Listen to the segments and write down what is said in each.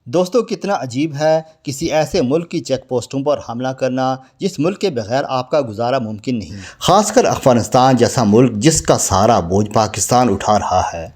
دوستو کتنا عجیب ہے کسی ایسے ملک کی چیک پوسٹوں پر حملہ کرنا جس ملک کے بغیر آپ کا گزارا ممکن نہیں، خاص کر افغانستان جیسا ملک جس کا سارا بوجھ پاکستان اٹھا رہا ہے۔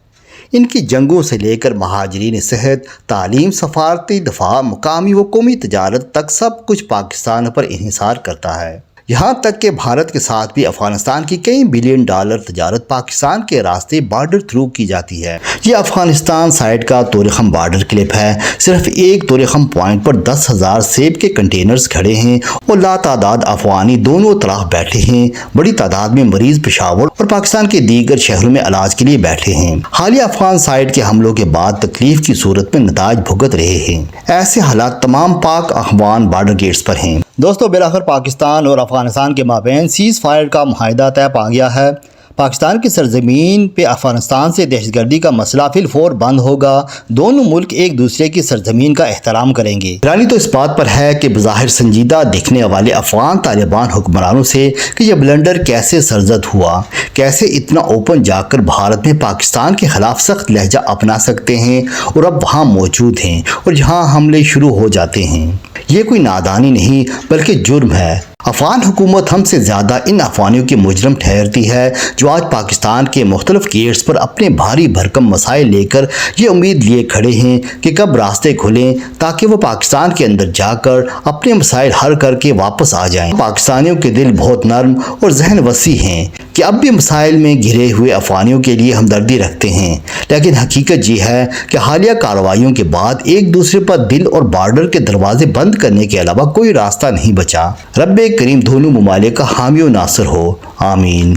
ان کی جنگوں سے لے کر مہاجرین صحت، تعلیم، سفارتی دفاع، مقامی و قومی تجارت تک سب کچھ پاکستان پر انحصار کرتا ہے۔ یہاں تک کہ بھارت کے ساتھ بھی افغانستان کی کئی بلین ڈالر تجارت پاکستان کے راستے بارڈر تھرو کی جاتی ہے۔ یہ افغانستان سائٹ کا طورخم بارڈر کلپ ہے۔ صرف ایک طورخم پوائنٹ پر 10,000 سیب کے کنٹینرز کھڑے ہیں اور لاتعداد افغانی دونوں طرف بیٹھے ہیں۔ بڑی تعداد میں مریض پشاور اور پاکستان کے دیگر شہروں میں علاج کے لیے بیٹھے ہیں۔ حالیہ افغان سائٹ کے حملوں کے بعد تکلیف کی صورت میں نتائج بھگت رہے ہیں۔ ایسے حالات تمام پاک افغان بارڈر گیٹس پر ہیں۔ دوستو بالآخر پاکستان اور افغانستان کے مابین سیز فائر کا معاہدہ طے پا گیا ہے۔ پاکستان کی سرزمین پہ افغانستان سے دہشت گردی کا مسئلہ فی الفور بند ہوگا۔ دونوں ملک ایک دوسرے کی سرزمین کا احترام کریں گے۔ حیرانی تو اس بات پر ہے کہ بظاہر سنجیدہ دکھنے والے افغان طالبان حکمرانوں سے کہ یہ بلنڈر کیسے سرزد ہوا، کیسے اتنا اوپن جا کر بھارت میں پاکستان کے خلاف سخت لہجہ اپنا سکتے ہیں اور اب وہاں موجود ہیں اور یہاں حملے شروع ہو جاتے ہیں۔ یہ کوئی نادانی نہیں بلکہ جرم ہے۔ افغان حکومت ہم سے زیادہ ان افغانیوں کے مجرم ٹھہرتی ہے جو آج پاکستان کے مختلف گیٹس پر اپنے بھاری بھرکم مسائل لے کر یہ امید لیے کھڑے ہیں کہ کب راستے کھلیں تاکہ وہ پاکستان کے اندر جا کر اپنے مسائل حل کر کے واپس آ جائیں۔ پاکستانیوں کے دل بہت نرم اور ذہن وسیع ہیں کہ اب بھی مسائل میں گھرے ہوئے افغانیوں کے لیے ہمدردی رکھتے ہیں، لیکن حقیقت یہ ہے کہ حالیہ کارروائیوں کے بعد ایک دوسرے پر دل اور بارڈر کے دروازے بند کرنے کے علاوہ کوئی راستہ نہیں بچا۔ رب کریم دونوں ممالک کا حامی و ناصر ہو، آمین۔